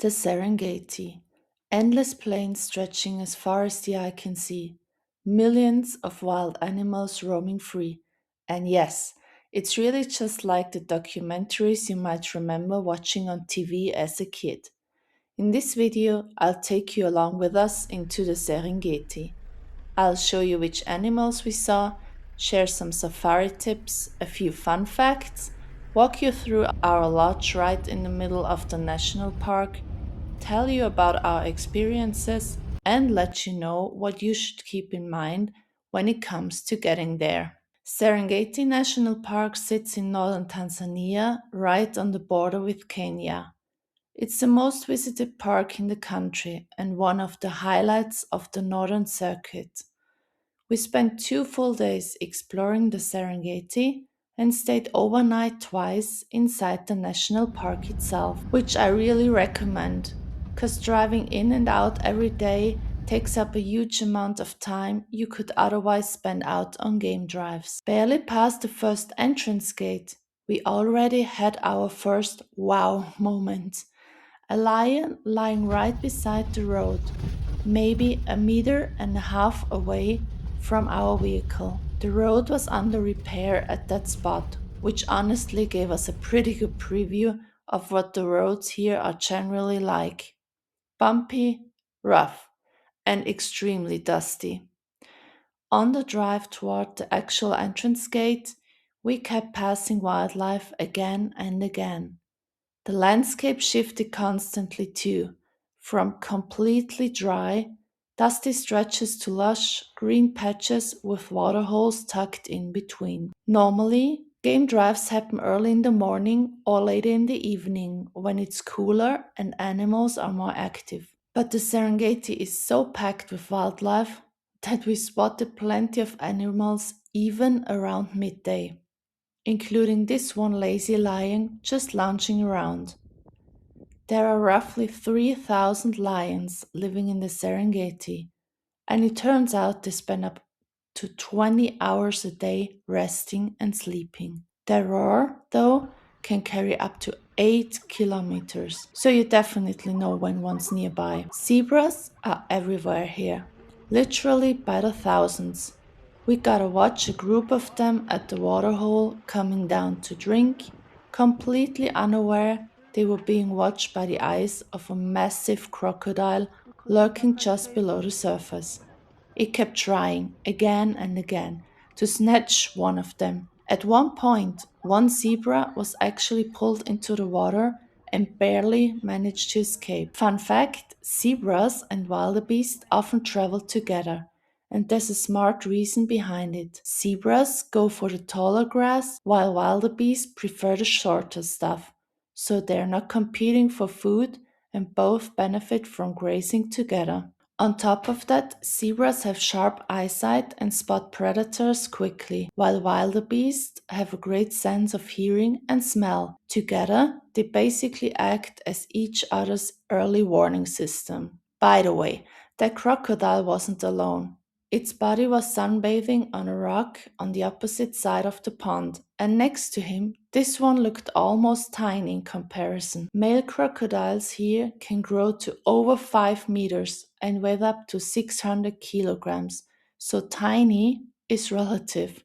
The Serengeti. Endless plains stretching as far as the eye can see. Millions of wild animals roaming free. And yes, it's really just like the documentaries you might remember watching on TV as a kid. In this video, I'll take you along with us into the Serengeti. I'll show you which animals we saw, share some safari tips, a few fun facts, walk you through our lodge right in the middle of the national park, tell you about our experiences, and let you know what you should keep in mind when it comes to getting there. Serengeti National Park sits in northern Tanzania, right on the border with Kenya. It's the most visited park in the country and one of the highlights of the Northern Circuit. We spent 2 full days exploring the Serengeti and stayed overnight twice inside the national park itself, which I really recommend, because driving in and out every day takes up a huge amount of time you could otherwise spend out on game drives. Barely past the first entrance gate, we already had our first wow moment. A lion lying right beside the road, maybe a meter and a half away from our vehicle. The road was under repair at that spot, which honestly gave us a pretty good preview of what the roads here are generally like: bumpy, rough, and extremely dusty. On the drive toward the actual entrance gate, we kept passing wildlife again and again. The landscape shifted constantly too, from completely dry, dusty stretches to lush, green patches with waterholes tucked in between. Normally, game drives happen early in the morning or later in the evening when it's cooler and animals are more active. But the Serengeti is so packed with wildlife that we spotted plenty of animals even around midday, including this one lazy lion just lounging around. There are roughly 3,000 lions living in the Serengeti, and it turns out they spend up to 20 hours a day resting and sleeping. Their roar, though, can carry up to 8 kilometers, so you definitely know when one's nearby. Zebras are everywhere here, literally by the thousands. We gotta watch a group of them at the waterhole coming down to drink, completely unaware they were being watched by the eyes of a massive crocodile lurking just below the surface. It kept trying again and again to snatch one of them. At one point, one zebra was actually pulled into the water and barely managed to escape. Fun fact: zebras and wildebeest often travel together, and there's a smart reason behind it. Zebras go for the taller grass, while wildebeest prefer the shorter stuff, so they're not competing for food and both benefit from grazing together. On top of that, zebras have sharp eyesight and spot predators quickly, while wildebeest have a great sense of hearing and smell. Together, they basically act as each other's early warning system. By the way, that crocodile wasn't alone. Its body was sunbathing on a rock on the opposite side of the pond, and next to him, this one looked almost tiny in comparison. Male crocodiles here can grow to over 5 meters and weigh up to 600 kilograms, so tiny is relative.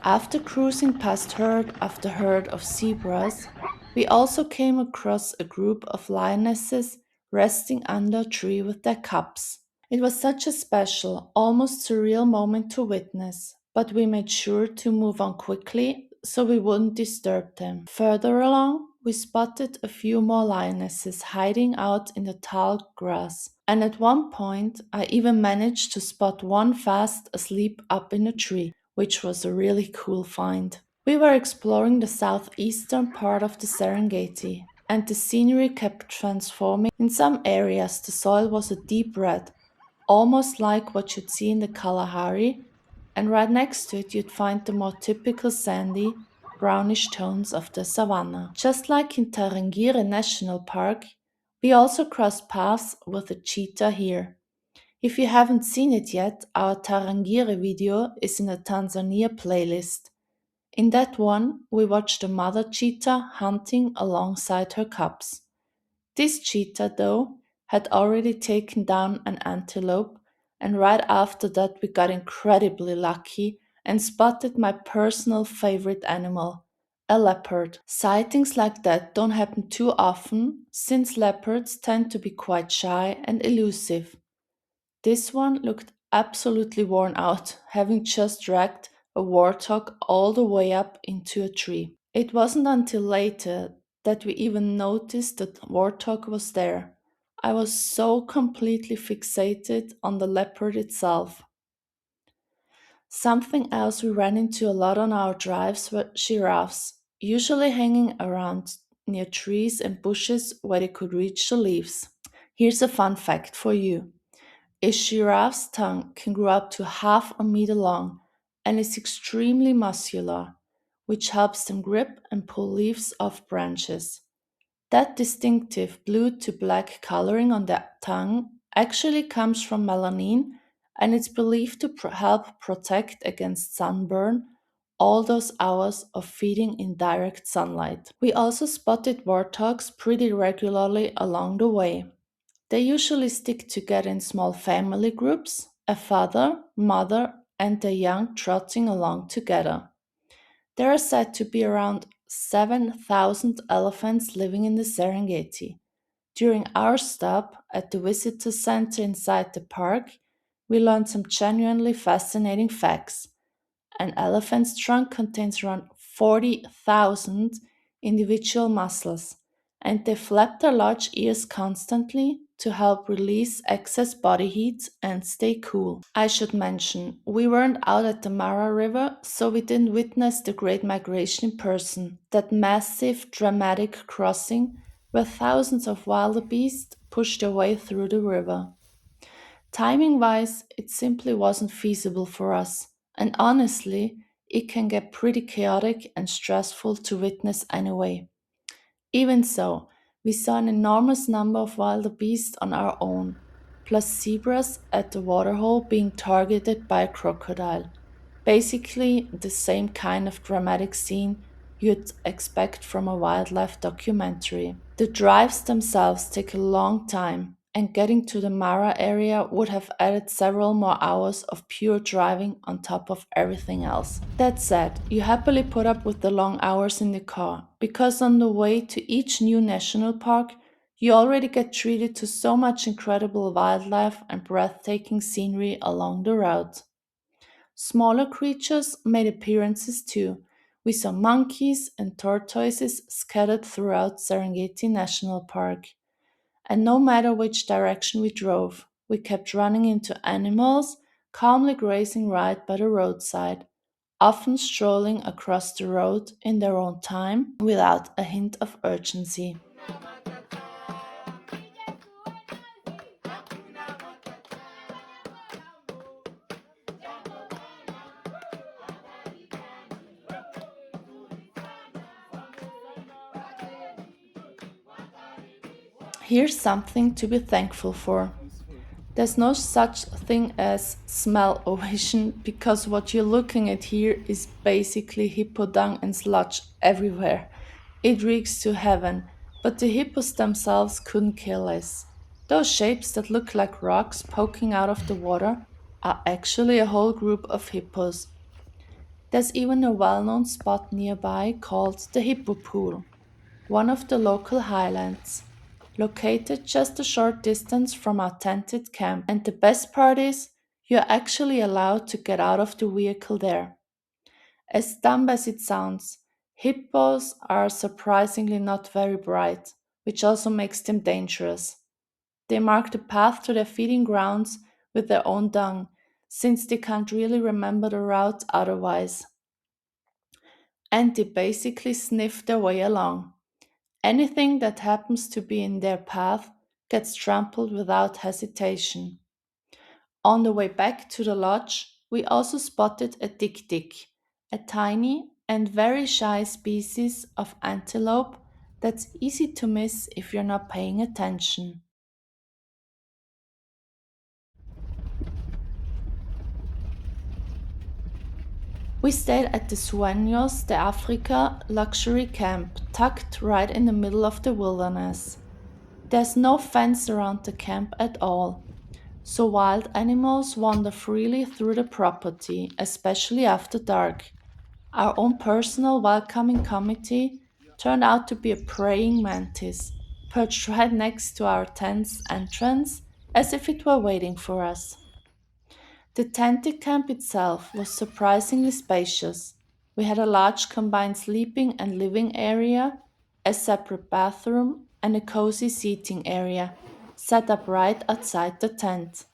After cruising past herd after herd of zebras, we also came across a group of lionesses resting under a tree with their cubs. It was such a special, almost surreal moment to witness, but we made sure to move on quickly so we wouldn't disturb them. Further along, we spotted a few more lionesses hiding out in the tall grass, and at one point, I even managed to spot one fast asleep up in a tree, which was a really cool find. We were exploring the southeastern part of the Serengeti, and the scenery kept transforming. In some areas, the soil was a deep red, almost like what you'd see in the Kalahari, and right next to it you'd find the more typical sandy, brownish tones of the savanna. Just like in Tarangire National Park, we also crossed paths with a cheetah here. If you haven't seen it yet, our Tarangire video is in the Tanzania playlist. In that one, we watched a mother cheetah hunting alongside her cubs. This cheetah, though, had already taken down an antelope, and right after that, we got incredibly lucky and spotted my personal favorite animal, a leopard. Sightings like that don't happen too often since leopards tend to be quite shy and elusive. This one looked absolutely worn out, having just dragged a warthog all the way up into a tree. It wasn't until later that we even noticed that warthog was there. I was so completely fixated on the leopard itself. Something else we ran into a lot on our drives were giraffes, usually hanging around near trees and bushes where they could reach the leaves. Here's a fun fact for you. A giraffe's tongue can grow up to half a meter long and is extremely muscular, which helps them grip and pull leaves off branches. That distinctive blue to black coloring on the tongue actually comes from melanin, and it's believed to help protect against sunburn all those hours of feeding in direct sunlight. We also spotted warthogs pretty regularly along the way. They usually stick together in small family groups, a father, mother, and their young trotting along together. There are said to be around 7,000 elephants living in the Serengeti. During our stop at the visitor center inside the park, we learned some genuinely fascinating facts. An elephant's trunk contains around 40,000 individual muscles, and they flap their large ears constantly to help release excess body heat and stay cool. I should mention, we weren't out at the Mara River, so we didn't witness the Great Migration in person, that massive, dramatic crossing where thousands of wildebeest pushed their way through the river. Timing wise, it simply wasn't feasible for us, and honestly, it can get pretty chaotic and stressful to witness anyway. Even so, we saw an enormous number of wildebeest on our own, plus zebras at the waterhole being targeted by a crocodile. Basically, the same kind of dramatic scene you'd expect from a wildlife documentary. The drives themselves take a long time, and getting to the Mara area would have added several more hours of pure driving on top of everything else. That said, you happily put up with the long hours in the car, because on the way to each new national park, you already get treated to so much incredible wildlife and breathtaking scenery along the route. Smaller creatures made appearances too. We saw monkeys and tortoises scattered throughout Serengeti National Park. And no matter which direction we drove, we kept running into animals calmly grazing right by the roadside, often strolling across the road in their own time without a hint of urgency. Here's something to be thankful for. There's no such thing as smell o vision because what you're looking at here is basically hippo dung and sludge everywhere. It reeks to heaven, but the hippos themselves couldn't care less. Those shapes that look like rocks poking out of the water are actually a whole group of hippos. There's even a well known spot nearby called the Hippo Pool, one of the local highlands, located just a short distance from our tented camp. And the best part is, you're actually allowed to get out of the vehicle there. As dumb as it sounds, hippos are surprisingly not very bright, which also makes them dangerous. They mark the path to their feeding grounds with their own dung, since they can't really remember the route otherwise. And they basically sniff their way along. Anything that happens to be in their path gets trampled without hesitation. On the way back to the lodge, we also spotted a Dik-Dik, a tiny and very shy species of antelope that's easy to miss if you're not paying attention. We stayed at the Sueños de Africa luxury camp, tucked right in the middle of the wilderness. There's no fence around the camp at all, so wild animals wander freely through the property, especially after dark. Our own personal welcoming committee turned out to be a praying mantis, perched right next to our tent's entrance as if it were waiting for us. The tented camp itself was surprisingly spacious. We had a large combined sleeping and living area, a separate bathroom, and a cozy seating area set up right outside the tent.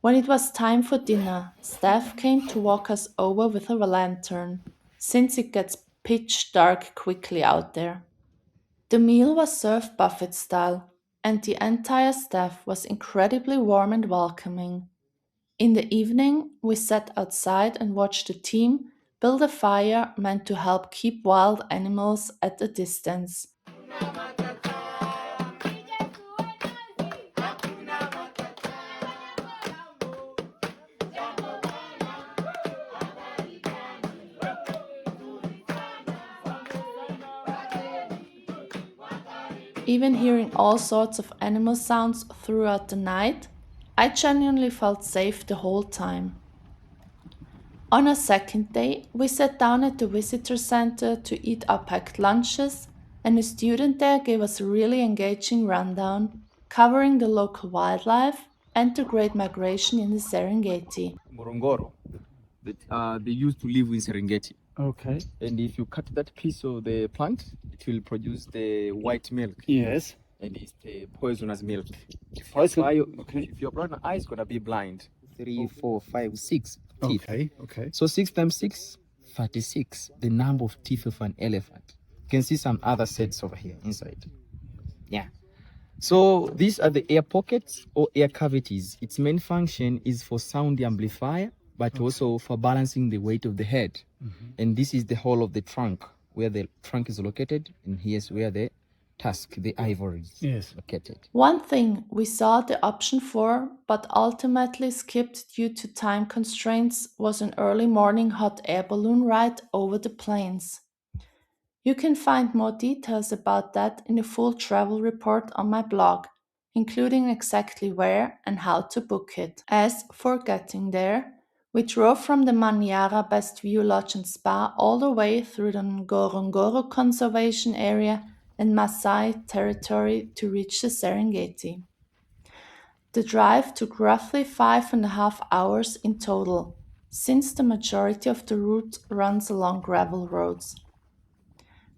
When it was time for dinner, staff came to walk us over with a lantern, since it gets pitch dark quickly out there. The meal was served buffet style, and the entire staff was incredibly warm and welcoming. In the evening, we sat outside and watched the team build a fire meant to help keep wild animals at a distance. Even hearing all sorts of animal sounds throughout the night, I genuinely felt safe the whole time. On our second day, we sat down at the visitor center to eat our packed lunches, and a student there gave us a really engaging rundown covering the local wildlife and the great migration in the Serengeti. Morongoro that they used to live in Serengeti. Okay. And if you cut that piece of the plant, it will produce the white milk. Yes. And it's the poisonous milk. Poison. Okay. If your brown eye is gonna be blind. 3, 4, 5, 6 teeth. Okay. Okay. So 6 times 6, 36. The number of teeth of an elephant. You can see some other sets over here inside. Yeah. So these are the air pockets or air cavities. Its main function is for sound amplifier, but also for balancing the weight of the head. And this is the whole of the trunk, where the trunk is located, and here's where the tusk, the ivory is located. One thing we saw the option for, but ultimately skipped due to time constraints, was an early morning hot air balloon ride over the plains. You can find more details about that in the full travel report on my blog, including exactly where and how to book it. As for getting there, we drove from the Manyara Best View Lodge and Spa all the way through the Ngorongoro Conservation Area and Maasai territory to reach the Serengeti. The drive took roughly 5.5 hours in total, since the majority of the route runs along gravel roads.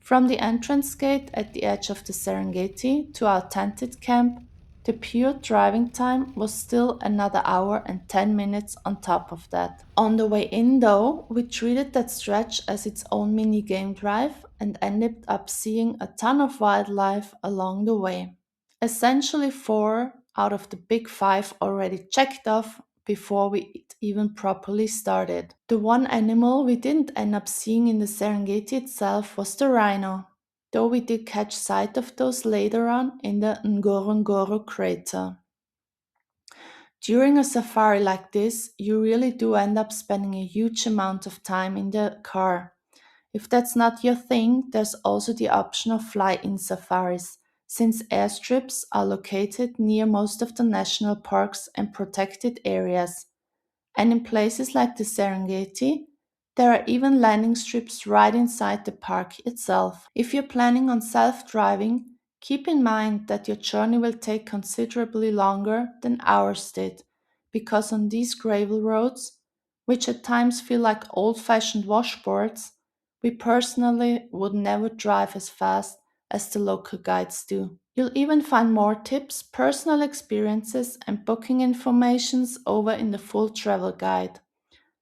From the entrance gate at the edge of the Serengeti to our tented camp, the pure driving time was still another hour and 10 minutes on top of that. On the way in, though, we treated that stretch as its own mini game drive and ended up seeing a ton of wildlife along the way. Essentially, 4 out of the big 5 already checked off before we even properly started. The one animal we didn't end up seeing in the Serengeti itself was the rhino, though we did catch sight of those later on in the Ngorongoro crater. During a safari like this, you really do end up spending a huge amount of time in the car. If that's not your thing, there's also the option of fly-in safaris, since airstrips are located near most of the national parks and protected areas. And in places like the Serengeti, there are even landing strips right inside the park itself. If you're planning on self-driving, keep in mind that your journey will take considerably longer than ours did, because on these gravel roads, which at times feel like old-fashioned washboards, we personally would never drive as fast as the local guides do. You'll even find more tips, personal experiences, and booking informations over in the full travel guide.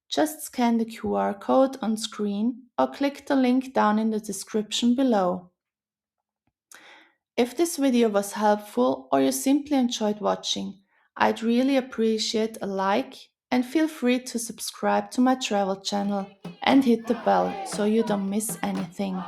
Just scan the QR code on screen or click the link down in the description below. If this video was helpful or you simply enjoyed watching, I'd really appreciate a like and feel free to subscribe to my travel channel and hit the bell so you don't miss anything.